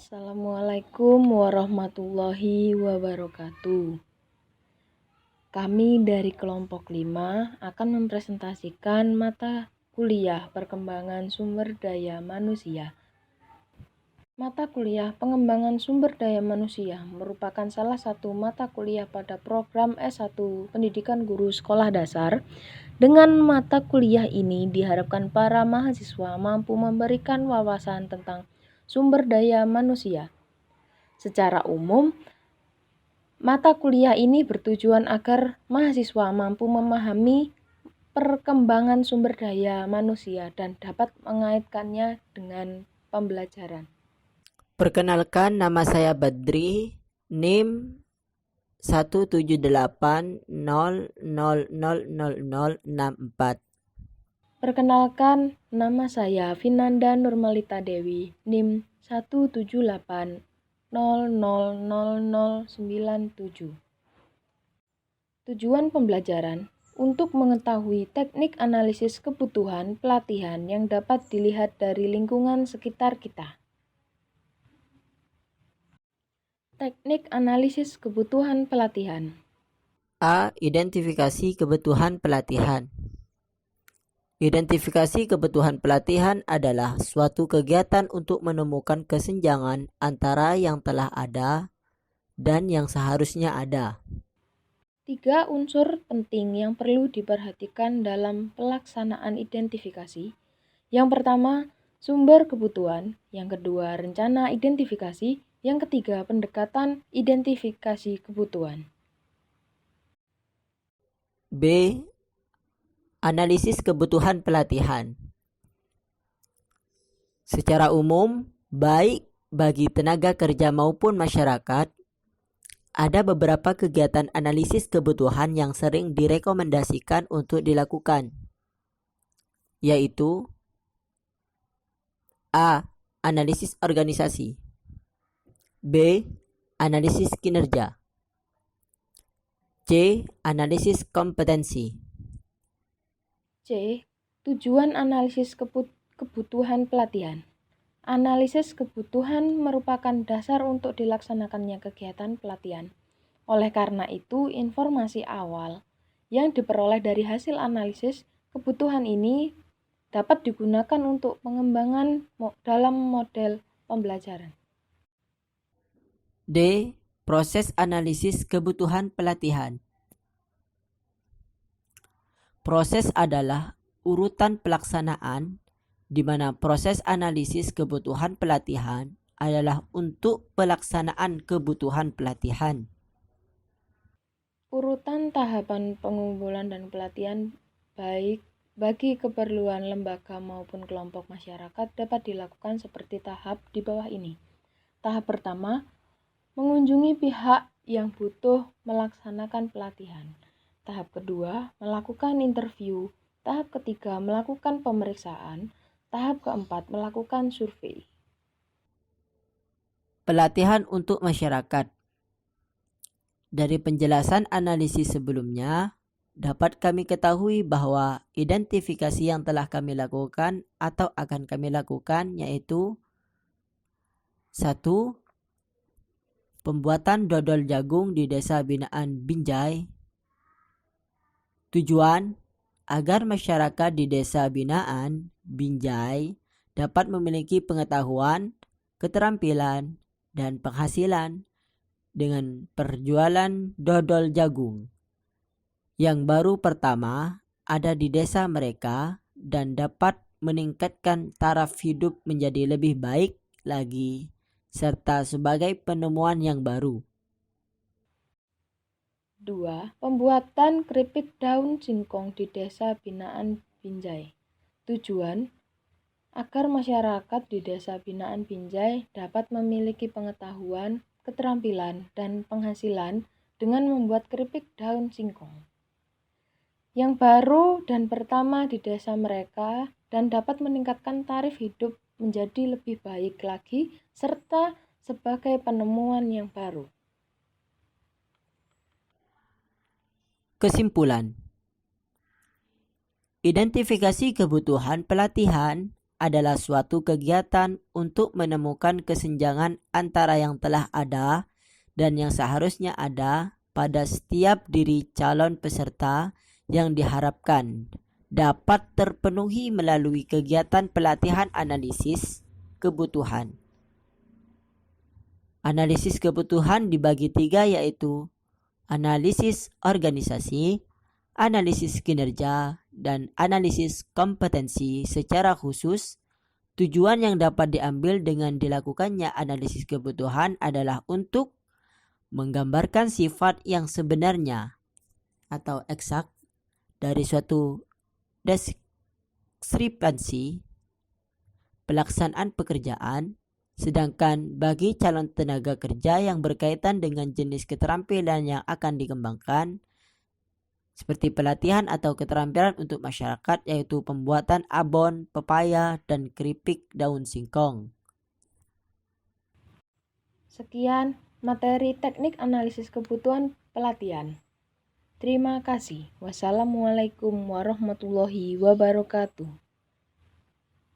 Assalamualaikum warahmatullahi wabarakatuh. Kami dari kelompok 5 akan mempresentasikan mata kuliah perkembangan sumber daya manusia. Mata kuliah pengembangan sumber daya manusia merupakan salah satu mata kuliah pada program S1 Pendidikan Guru Sekolah Dasar. Dengan mata kuliah ini diharapkan para mahasiswa mampu memberikan wawasan tentang sumber daya manusia. Secara umum, mata kuliah ini bertujuan agar mahasiswa mampu memahami perkembangan sumber daya manusia dan dapat mengaitkannya dengan pembelajaran. Perkenalkan, nama saya Badri, NIM 17800000064. Perkenalkan, nama saya Vinanda Nurmalita Dewi, NIM 178000097. Tujuan pembelajaran untuk mengetahui teknik analisis kebutuhan pelatihan yang dapat dilihat dari lingkungan sekitar kita. Teknik analisis kebutuhan pelatihan. A. Identifikasi kebutuhan pelatihan. Identifikasi kebutuhan pelatihan adalah suatu kegiatan untuk menemukan kesenjangan antara yang telah ada dan yang seharusnya ada. 3 unsur penting yang perlu diperhatikan dalam pelaksanaan identifikasi. Yang pertama, sumber kebutuhan. Yang kedua, rencana identifikasi. Yang ketiga, pendekatan identifikasi kebutuhan. B. Analisis kebutuhan pelatihan. Secara umum, baik bagi tenaga kerja maupun masyarakat, ada beberapa kegiatan analisis kebutuhan yang sering direkomendasikan untuk dilakukan, yaitu A. Analisis organisasi, B. Analisis kinerja, C. Analisis kompetensi. C. Tujuan analisis kebutuhan pelatihan. Analisis kebutuhan merupakan dasar untuk dilaksanakannya kegiatan pelatihan. Oleh karena itu, informasi awal yang diperoleh dari hasil analisis kebutuhan ini dapat digunakan untuk pengembangan dalam model pembelajaran. D. Proses analisis kebutuhan pelatihan. Proses adalah urutan pelaksanaan di mana proses analisis kebutuhan pelatihan adalah untuk pelaksanaan kebutuhan pelatihan. Urutan tahapan pengumpulan dan pelatihan baik bagi keperluan lembaga maupun kelompok masyarakat dapat dilakukan seperti tahap di bawah ini. Tahap pertama, mengunjungi pihak yang butuh melaksanakan pelatihan. Tahap kedua, melakukan interview. Tahap ketiga, melakukan pemeriksaan. Tahap keempat, melakukan survei. Pelatihan untuk masyarakat. Dari penjelasan analisis sebelumnya, dapat kami ketahui bahwa identifikasi yang telah kami lakukan atau akan kami lakukan yaitu 1. Pembuatan dodol jagung di Desa Binaan Binjai. Tujuan agar masyarakat di Desa Binaan Binjai dapat memiliki pengetahuan, keterampilan, dan penghasilan dengan perjualan dodol jagung yang baru pertama ada di desa mereka dan dapat meningkatkan taraf hidup menjadi lebih baik lagi serta sebagai penemuan yang baru. 2. Pembuatan keripik daun singkong di Desa Binaan Binjai. Tujuan agar masyarakat di Desa Binaan Binjai dapat memiliki pengetahuan, keterampilan, dan penghasilan dengan membuat keripik daun singkong yang baru dan pertama di desa mereka dan dapat meningkatkan taraf hidup menjadi lebih baik lagi serta sebagai penemuan yang baru. Kesimpulan, identifikasi kebutuhan pelatihan adalah suatu kegiatan untuk menemukan kesenjangan antara yang telah ada dan yang seharusnya ada pada setiap diri calon peserta yang diharapkan dapat terpenuhi melalui kegiatan pelatihan analisis kebutuhan. Analisis kebutuhan dibagi 3, yaitu analisis organisasi, analisis kinerja, dan analisis kompetensi. Secara khusus, tujuan yang dapat diambil dengan dilakukannya analisis kebutuhan adalah untuk menggambarkan sifat yang sebenarnya atau eksak dari suatu deskripsi pelaksanaan pekerjaan. Sedangkan bagi calon tenaga kerja yang berkaitan dengan jenis keterampilan yang akan dikembangkan, seperti pelatihan atau keterampilan untuk masyarakat, yaitu pembuatan abon, pepaya, dan keripik daun singkong. Sekian materi teknik analisis kebutuhan pelatihan. Terima kasih. Wassalamualaikum warahmatullahi wabarakatuh.